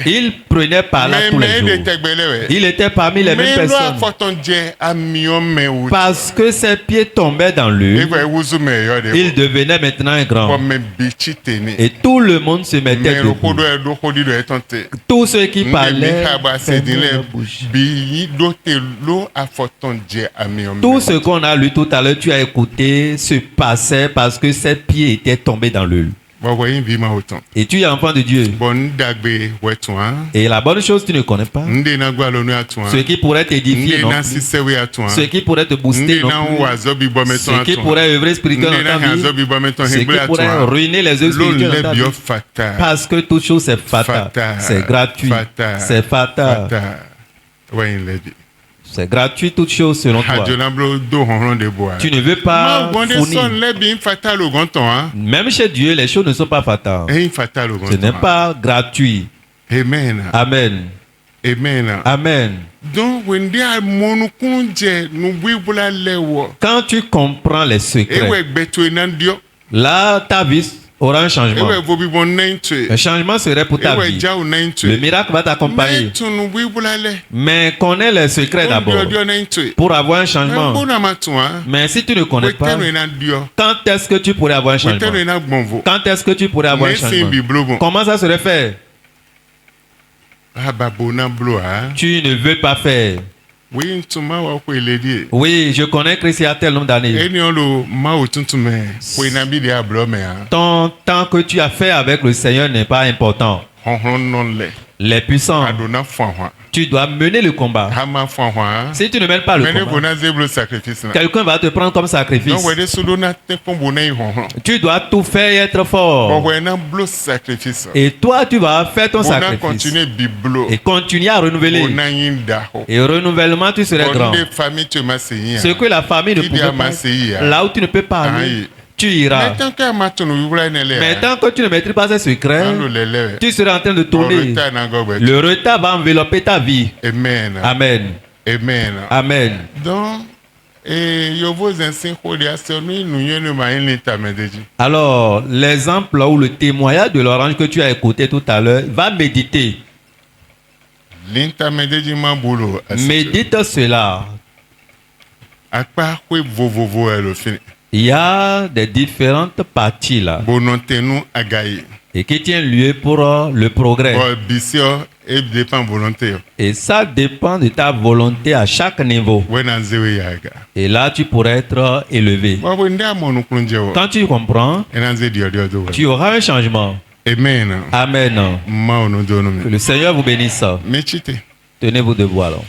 Il prenait par là tous les jours. Il était parmi les mêmes personnes. Parce que ses pieds tombaient dans l'huile, il devenait maintenant un grand. Et tout le monde se mettait debout. Tous ceux qui parlaient fermaient leur bouche. Tout ce qu'on a lu tout à l'heure, tu as écouté, se passait parce que ses pieds étaient tombés dans l'huile. Bon, voyez, vie ma autant. Et tu es enfant de Dieu. Bon, d'agbe, ouais, toi. Et la bonne chose, tu ne connais pas. N'de na gwa l'onu à toi. Ce qui pourrait t'édifier, N'de non na plus. sisewe à toi. Ce qui pourrait te booster, N'de na non ou plus. azobi bo meton Ce à qui toi. pourrait œuvrer spirituellement N'de dans na ta vie. azobi bo meton Ce qui himble à pourrait toi. ruiner les œuvres L'on spirituelles dans ta l'ebio vie. fata. Parce que toute chose c'est fatal. Fatal. C'est gratuit. Fatal. C'est fatal. Fata. Ouais, il l'a dit. C'est gratuit toute chose selon toi. Hadjonablo do honron de bois. Tu ne veux Ma pas gonde son fournir. lebi fatal au grand temps, hein. Même chez Dieu, les choses ne sont pas fatales. Et fatal au grand Ce temps. n'est pas gratuit. Amen. Amen. Amen. Amen. Donc, when they are monokunje, nous bouibula lewo. Quand tu comprends les Ewe secrets, beto enandio. là, ta vie aura un changement. Ewe vobibon naintwe. Le changement serait pour ta Ewe vie. jau Le naintwe. miracle va t'accompagner. Mais tu nous bouibula le. Mais connais les secrets d'abord Dio naintwe. pour avoir un Mais changement. bon amatoire. Mais si tu ne connais pas, Weteno enandio. quand est-ce que tu pourrais avoir un Weteno changement? enabonvo. Quand est-ce que tu pourrais avoir un Mais c'est changement? biblo bon. Comment ça serait fait? Ah babona blo hein. Tu ne veux pas faire. Oui, tu m'as wa ko eledi. Oui, je connais Christ il y a tel nombre d'années. Eni olo ma otuntume. Ko inabi de ablo me hein. Ton temps que tu as fait avec le Seigneur n'est pas important. Honron non le. Les puissants, Adona fwa. tu dois mener le combat. Hama fwa. Si tu ne mènes pas le Mais ne combat, bona zeblo sacrifice na. quelqu'un va te prendre comme sacrifice. Donc wede sudona te pombo na honron. Tu dois tout faire et être Bon fort. wena blo sacrifice. Et toi, tu vas faire ton Bona sacrifice. continuer biblo. Et continuer à renouveler. Bona yinda ho. Et renouvellement, tu serais grand. Bon de famille tu m'as signé. Ce que la famille ne Qui pouvait dit à pas. Marseille, hein? Là où tu ne peux pas aller, Aïe. tu iras. Mais tant que ma tonu wibula nele. Mais tant que tu ne maîtrises pas ces secrets, Ando lele. tu seras en train de tourner. Oreta na gobe. Le retard va envelopper ta vie. Amen. Amen. Amen. Amen. Donc, yo vos enseignes nous nous ma l'État médéji. Alors, l'exemple ou le témoignage de l'orange que tu as écouté tout à l'heure, va méditer. L'État médéji ma boulot. Médite cela. À part que vovovo le fin. Il y a des différentes parties là Bononté nous agaï. et qui tiennent lieu pour le progrès. Bon bisio et dépend volonté. Et ça dépend de ta volonté à chaque niveau. Wena nzewe yaga. Et là, tu pourrais être élevé. Bon wende amonu kunjewo. Quand tu comprends, Enanze dio do. tu auras un changement. Amen. Amen. Ma onu Que dono. le Seigneur vous bénisse. Mechite. Tenez-vous debout alors.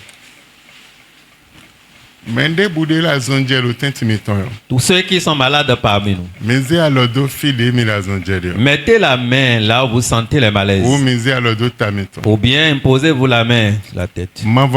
Mende boudé la zonjelo tentimiton. Tous ceux qui sont malades parmi nous, Meze alodo fide mi la zonjelo. mettez la main là où vous sentez les malaises. Ou meze alodo tamiton. Ou bien imposez-vous la main sur la tête. Ma.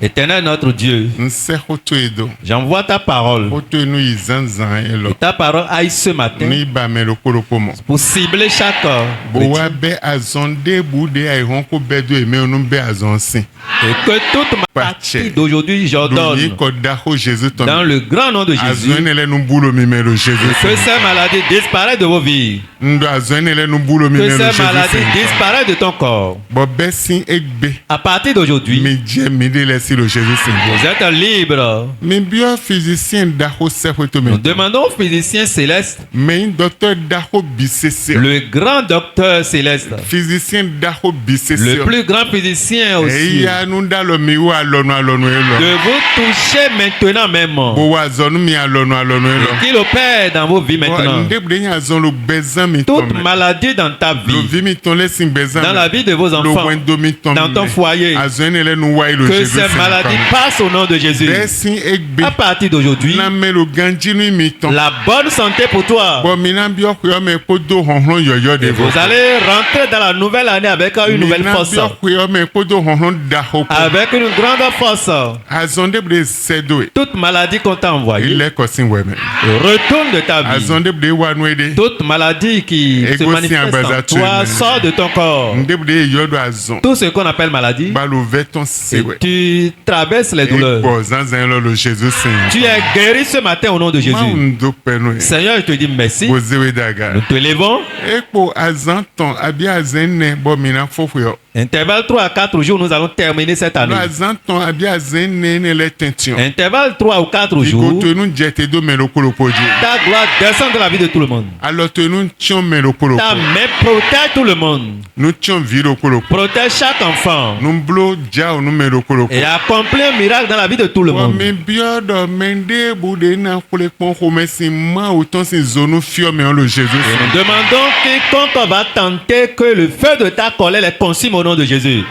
Éternel notre Dieu, Nse hoto edo. j'envoie ta parole. Hoto enu izanzan elo. Et ta parole aille ce matin Ni ba me lo kolokomo. pour cibler chaque Bo chrétien. wa be azonde bude ai honko bedo eme onu be azonsin. Et que toute ma partie d'aujourd'hui, j'ordonne Doni ko daho Jésus ton. dans le grand nom de Jésus Azone le nu bulo mi me lo Jésus. que ces maladies disparaissent de vos vies. Ndo azone le nu bulo mi Que me lo ces Jésus. maladies disparaissent de ton corps. Bo besin egbe. À partir d'aujourd'hui, Mi je mi de lesi lo Jésus. vous êtes libre. Mi bio physicien daho se hoto me. Nous demandons au physicien céleste, Mais docteur daho bisese. le grand docteur céleste, Physicien daho bisese. le plus grand physicien aussi, Eya nu dalo mi wa alonu elo. de vous toucher maintenant même. Bo wa zonu mi alonu elo. Qu'il opère dans vos vies maintenant. Ndebre nya zon lo bezan mi Toute tome. maladie dans ta Lo vie, vi mi ton lesin bezan. dans la vie de vos Lo enfants, wendo mi tome. dans ton foyer, Azone le nu wa ilo que Jésus. ces maladies passent au nom de Jésus. Besin egbe. À partir d'aujourd'hui, Na me lo ganji nu mi ton. la bonne santé pour toi. Bon mi na bio ko me ko do honhon yoyo de Et vous allez rentrer dans la nouvelle année avec une nouvelle force. Mi na bio ko me ko do honhon da ho. Avec une grande force. Azonde bre sedo. Toute maladie qu'on t'a envoyée, Il est kosin weme. retourne de ta vie. Azonde bre wa nu ede. Toute maladie qui se Ego si manifeste en abazatu toi ene. sort de ton corps. Ndebre yodo azon. Tout ce qu'on appelle maladie, Balo veton et sewe. tu traverses les douleurs. Bon zanzan lo Jésus Seigneur. Tu es guéri ce matin au nom de Jésus. Maundo peno. Seigneur, je te dis merci. Bozewe daga. Nous te levons Ekpo azan ton abi azenne bo mina fofo yo. Intervalle 3 à 4 jours, nous allons terminer cette année. Lo azanton abi azene ne le tention. Intervalle 3 ou 4 Iko jours, to nu jete do me lokolo poji. ta gloire descend dans la vie de tout le monde. Alors te nu tion me lokolo. Ta main protège tout le monde. Nu tion vi lokolo. Protège chaque enfant. Nu blo jao nu me lokolo. Et accomplit un miracle dans la vie de tout le Wa monde. me biodo mende bude na kule pon ko mesi ma autant ces zones fio me en le Jésus. Nous demandons que quand on va tenter que le feu de ta colère les consume au nom de Jésus.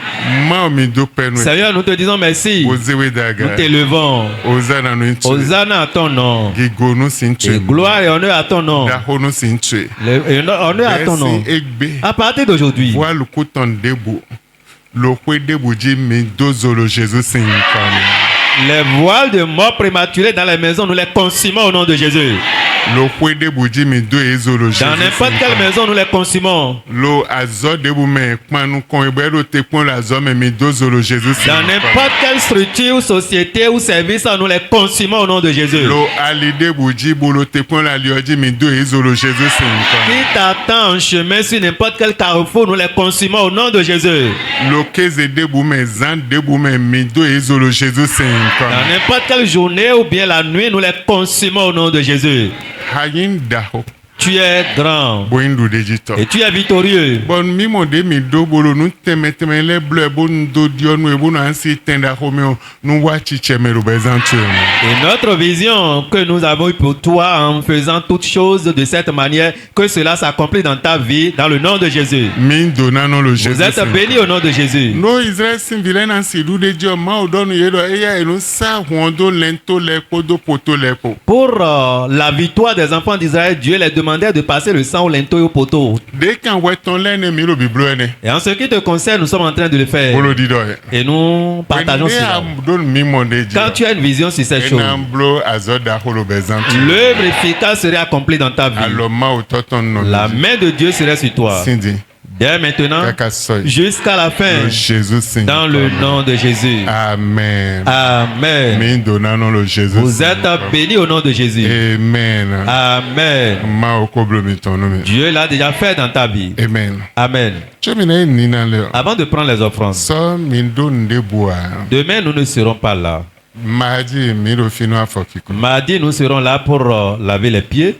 Ma mi do penwe. Seigneur, nous te disons merci. Ozewe Nous daga. t'élevons. Ozana nu ntwe. Hosanna à ton nom. Gigo nu Et sintwe. gloire et honneur à ton nom. Da ho nu sintwe. Et honneur à ton nom. Egbe. À partir d'aujourd'hui, Voix le coton debout. Le kwe debout dit mi dozo le Jésus sinkam. les voiles de mort prématurés dans les maisons, nous les consumons au nom de Jésus. Lo kwe debout dit mi do ezo le Jésus. Dans n'importe quelle maison, nous les consumons. Lo azo debout me kman nou kon ebe lo te pon la zo me mi dozo le Jésus Dans sinkam. n'importe quelle structure, société ou service, nous les consumons au nom de Jésus. Lo ali debout dit bo lo te pon la liyo dit mi do ezo le Jésus sinkam. Qui t'attend en chemin sur n'importe quel carrefour, nous les consumons au nom de Jésus. Lo keze debout me zan debout me mi do ezo le Jésus Dans sinkam. n'importe quelle journée ou bien la nuit, nous les consumons au nom de Jésus. Hayin daho. Tu es grand Boindu dejito. et tu es victorieux. Bon mi mo de mi do bolo nu teme le bleu bon do dio nu e bon ansi tenda homeo nu wachi chemero bezantu. Et notre vision que nous avons eue pour toi en faisant toutes choses de cette manière, que cela s'accomplit dans ta vie, dans le nom de Jésus. Min donano le Jésus. Vous êtes bénis au nom de Jésus. No Israel sin vilen ansi du de dio ma o donu yedo eya enu sa hondo lento le kodo poto lepo. Pour la victoire des enfants d'Israël, Dieu les demandait de passer le sang au linteau et au poteau. De kan weton lene mi lo biblo ene. Et en ce qui te concerne, nous sommes en train de le faire. Bolo dido. Et nous partageons cela. Don mi mo de dio. Quand tu as une vision sur cette chose, Enam blo azoda holo bezantu. l'œuvre efficace serait accomplie dans ta vie. Alors ma o toton no. La main de Dieu serait sur toi. Cindy. Dès maintenant, Kaka soy. jusqu'à la fin, Le Jésus sinkam. dans le nom de Jésus. Amen. Amen. Min donano le Jésus. Vous êtes bénis au nom de Jésus. Amen. Amen. Ma okoblo mi tono mi. Dieu l'a déjà fait dans ta vie. Amen. Amen. Chemine ni na le. Avant de prendre les offrandes, So min don de boa. demain nous ne serons pas là. Maji mi ro finu afokiko. Mardi, nous serons là pour laver les pieds.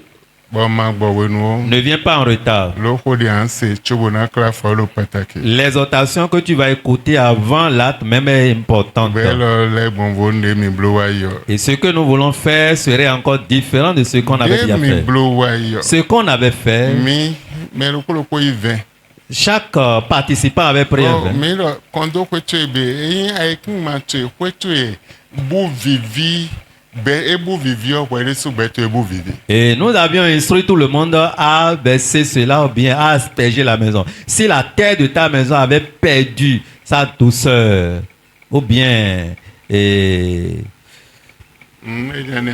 Bon ma gbo wenu. Ne viens pas en retard. Lo ko di anse chobo na kla folo pataki. L'exhortation que tu vas écouter avant l'acte même est importante. Belo le bon vonde mi blo wa yo. Et ce que nous voulons faire serait encore différent de ce qu'on avait déjà Mi fait. blo wa yo. Ce qu'on avait fait, Mi me lo ko y vin. chaque participant avait pris un Oh, vin. mi lo kondo ko chebe yin aikin ma che ko che bu vivi be ebu vivi o wele su beto ebu vivi. Et nous avions instruit tout le monde à verser cela ou bien à asperger la maison. Si la terre de ta maison avait perdu sa douceur, ou bien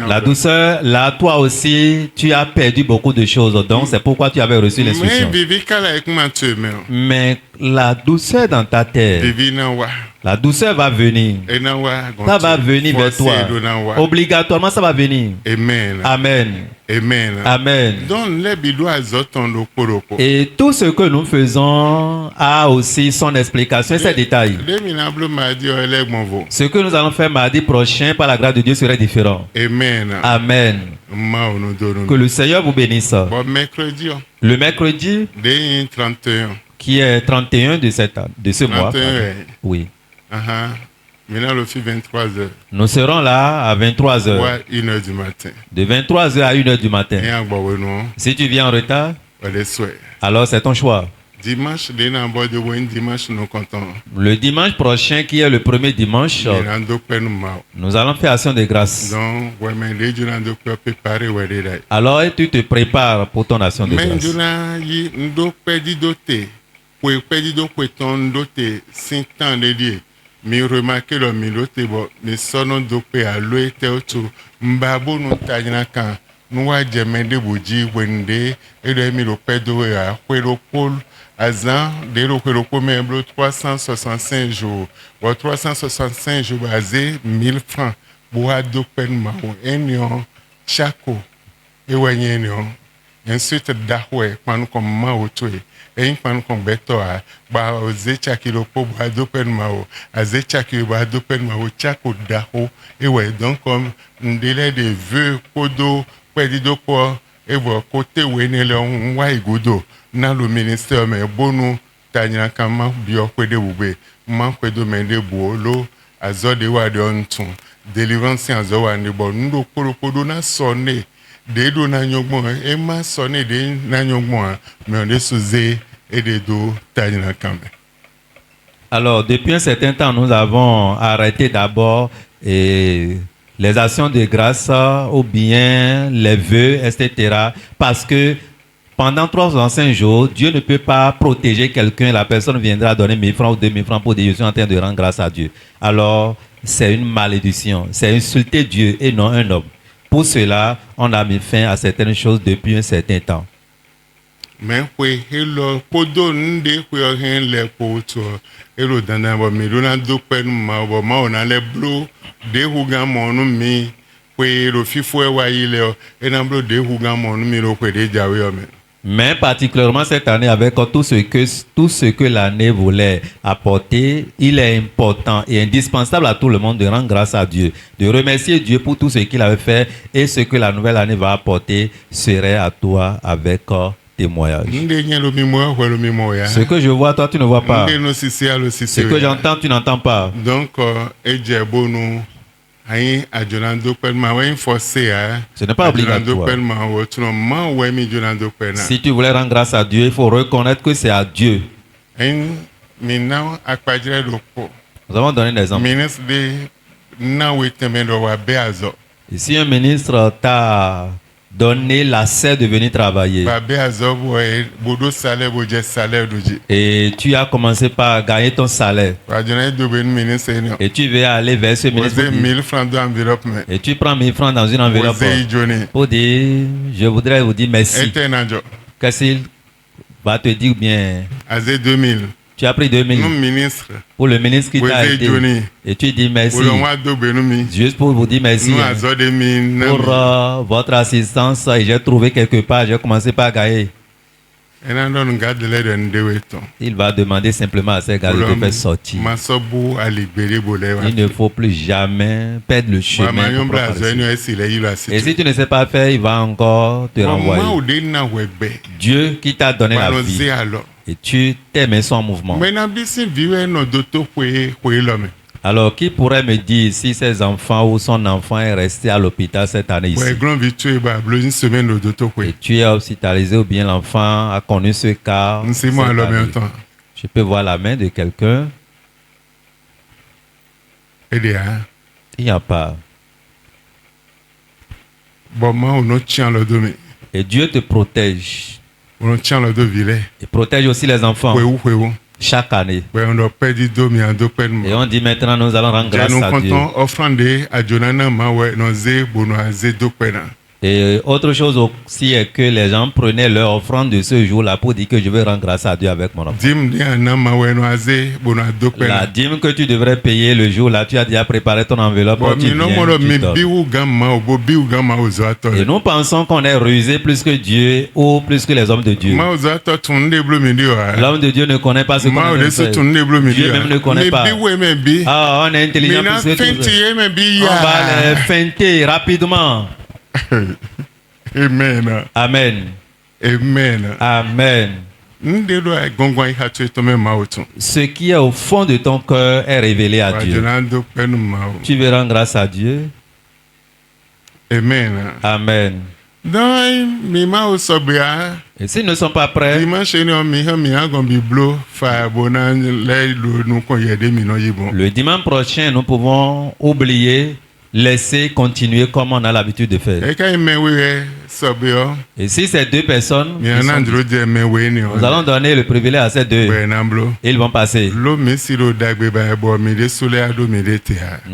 la douceur, là, toi aussi, tu as perdu beaucoup de choses. Donc, c'est pourquoi tu avais reçu Mais l'instruction. vivi kala aikin ma che me. Mais la douceur dans ta terre, Vivi na wa. la douceur va venir. E na wa. Ça va venir vers toi. Obligatoirement, ça va venir. Amen. Amen. Amen. Amen. Donc les bidou azoton do koroko. Et tout ce que nous faisons a aussi son explication et ses détails. Deminable m'a dit ele gbonvo. Ce que nous allons faire mardi prochain, par la grâce de Dieu, serait différent. Amen. Amen. Ma ono Que donu. le Seigneur vous bénisse. Bon mercredi Le mercredi, de 31. qui est 31 de ce mois, 31. oui, Aha. Maintenant le fait 23h. nous serons là à 23h. Ouais, 1h du matin. De 23h à 1h du matin. Et en bon Si tu viens en retard, les souhaits. alors c'est ton choix. Dimanche, les n'importe de bon dimanche nous comptons. Le dimanche prochain, qui est le premier dimanche, Les rando peine mal. nous allons faire action de grâce. Donc, ouais, mais les gens de quoi préparer ouais les là. Alors tu te prépares pour ton action de Mais grâce. juna yi ndo pedi doté. Pour pedi do ton doté 5 ans de lié. Mi remarqué le mi doté bon, mi sono do pe a lo ete otu. Mbabo no tajina kan. Nou wa jemende boji wende et de mi lo pedo a kwelo pol azan de lo kwelo me blo 365 jours. Bon 365 jours basé 1000 francs. Bo a do pen ma on enyon chako. E wanyen yon. ensuite dahwe panu kom ma otoe e panu kom beto a ba ozecha kilo po ba dopen ma o azecha kilo ba dopen ma o chako daho e we donc comme ndele de vœux kodo pedido po e vo côté we ne le wa igodo na lo ministère me bonu tanya kama bio kwede bube ma kwedo mende buolo azode wa de ontun délivrance azo wa ni bo ndo korokodo na sonne de do na nyogbon e ma sonne de na nyogbon mais on est sous et de do tanya kama. Alors, depuis un certain temps, nous avons arrêté d'abord les actions de grâce ou bien les vœux, etc. Parce que pendant 365 jours, Dieu ne peut pas protéger quelqu'un. La personne viendra donner 1000 francs ou 2000 francs pour dire je suis en train de rendre grâce à Dieu. Alors, c'est une malédiction. C'est insulter Dieu et non un homme. Pour cela, on a mis fin à certaines choses depuis un certain temps. Mais oui, hello, podo nde kwe hen le poto. Hello dana bo mi dona do pen ma bo ma ona le blo de huga monu mi kwe ro fifo e wa ile o e na blo de huga monu mi ro kwe de jawe o me. Mais particulièrement cette année, avec tout ce que l'année voulait apporter, il est important et indispensable à tout le monde de rendre grâce à Dieu, de remercier Dieu pour tout ce qu'il avait fait et ce que la nouvelle année va apporter serait à toi avec témoignage. Ce que je vois, toi, tu ne vois pas. Ce que j'entends, tu n'entends pas. Donc, ce n'est pas obligatoire. Si tu voulais rendre grâce à Dieu, il faut reconnaître que c'est à Dieu. Nous avons donné des exemples. Et si un ministre t'a donné l'accord de venir travailler et tu as commencé par gagner ton salaire et tu veux aller vers ce ministre et tu prends 1000 francs dans une enveloppe pour dire je voudrais vous dire merci, qu'est-ce qu'il va te dire bien? Tu as pris 2000 pour le ministre qui t'a aidé et tu dis merci juste pour vous dire merci pour votre assistance et j'ai trouvé quelque part, j'ai commencé par gagner. Il va demander simplement à ces gars de faire sortir. Il ne faut plus jamais perdre le chemin. Et si tu ne sais pas faire, il va encore te renvoyer. Dieu qui t'a donné la vie et tu t'es mis en mouvement. Alors, qui pourrait me dire si ses enfants ou son enfant est resté à l'hôpital cette année ici? Et tu es hospitalisé ou bien l'enfant a connu ce cas? Je peux voir la main de quelqu'un. Il n'y a pas. Et Dieu te protège. Il protège aussi les enfants. Chaque année. Et on dit maintenant nous allons rendre grâce à Dieu. Et autre chose aussi est que les gens prenaient leur offrande de ce jour-là pour dire que je veux rendre grâce à Dieu avec mon offrande. La dîme que tu devrais payer le jour-là, tu as déjà préparé ton enveloppe. Tu viens, et nous pensons qu'on est rusé plus que Dieu ou plus que les hommes de Dieu. L'homme de Dieu ne connaît pas ce qu'on a fait. Dieu même ne connaît pas. Ah, on est intelligent plus que tout. On va les feinter rapidement. Amen. Amen. Amen. Amen. Ce qui est au fond de ton cœur est révélé à Dieu. Tu veux rendre grâce à Dieu. Amen. Amen. Et s'ils ne sont pas prêts, le dimanche prochain, nous pouvons oublier, laisser continuer comme on a l'habitude de faire. Et si ces deux personnes, nous allons donner le privilège à ces deux. Ils vont passer. Nous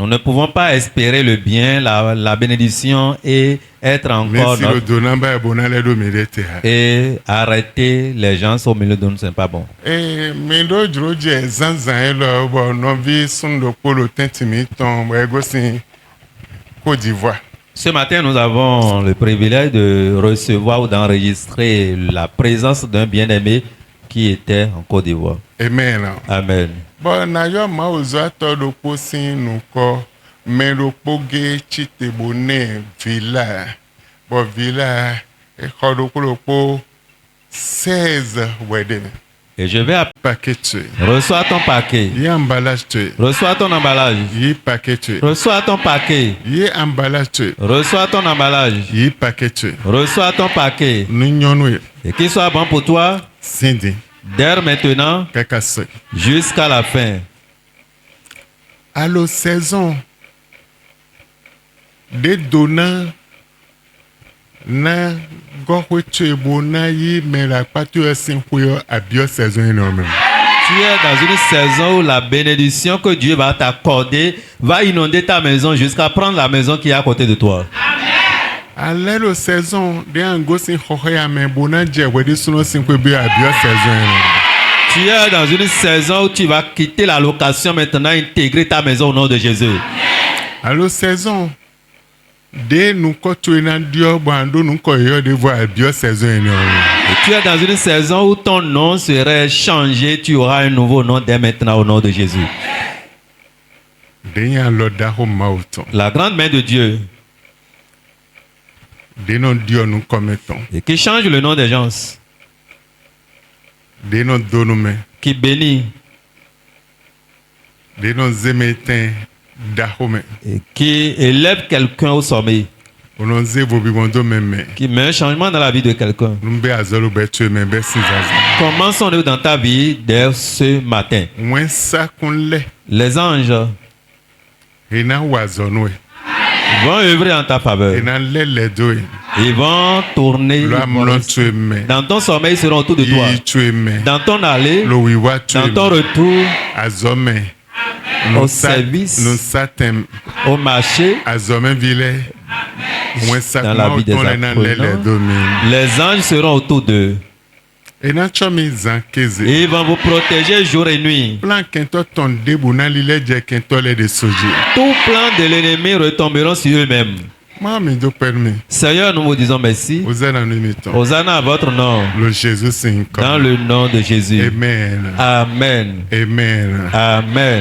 ne pouvons pas espérer le bien, la bénédiction et être encore et arrêter les gens au milieu de nous, ce n'est pas bon. Côte d'Ivoire. Ce matin, nous avons le privilège de recevoir ou d'enregistrer la présence d'un bien-aimé qui était en Côte d'Ivoire. Amen. Amen. Bon, na yo ma ozo ato do posin nuko me do poge chite bone villa. Bon villa e kodo po 16 wedding. Et je vais Paquet tu. reçois ton paquet. Yi emballage tu. Reçois ton emballage. Yi paquet tu. Reçois ton paquet. Yi emballage tu. Reçois ton emballage. Yi paquet tu. Reçois ton paquet. Nu nyonu Et qu'il soit bon pour toi sindi dès maintenant kaka se. jusqu'à la fin. Allo saison de donnant na gokwe tu bona yi me la patu esin kuyo abio saison énorme. Tu es dans une saison où la bénédiction que Dieu va t'accorder va inonder ta maison jusqu'à prendre la maison qui est à côté de toi. Alelo saison de angosin khoya me bona je wedi suno sin kwe bi abio saison énorme. Tu es dans une saison où tu vas quitter la location maintenant, intégrer ta maison au nom de Jésus. Allo saison de nous kotu na dio bando nous koyo de voir abio saison énorme. Et tu es dans une saison où ton nom serait changé, tu auras un nouveau nom dès maintenant au nom de Jésus. De nya loda ho mauto. La grande main de Dieu De non dio nous commettons. et qui change le nom des gens, De non donume. qui bénit De non zemetin dahome. et qui élève quelqu'un au sommet, Onon ze bobi bondo meme. qui met un changement dans la vie de quelqu'un. Numbe azolo betu me be sinzaza. Commençons-nous dans ta vie dès ce matin. Wen sa kunle. Les anges Ena wazonwe. vont œuvrer en ta faveur. Ena lele doe. Ils vont tourner. Lo amlon tu me. Dans ton sommeil, ils seront autour de toi. Yi tu me. Dans ton allée, Lo wiwa tu dans ton me. retour, Azome. au service, Nous satem. au marché, Azome vile. Wen sa dans la vie des kuma na lele apprenants, domi. les anges seront autour d'eux. Ena chomi zankeze. Et ils vont vous protéger jour et nuit. Plan kento ton debu na lile je kento le de soji. Tout plan de l'ennemi retomberont sur eux-mêmes. Mami do permis. Seigneur, nous vous disons merci. Ozana numiton. Hosanna à votre nom. Le Jésus c'est Dans le nom de Jésus. Amen. Amen. Amen. Amen.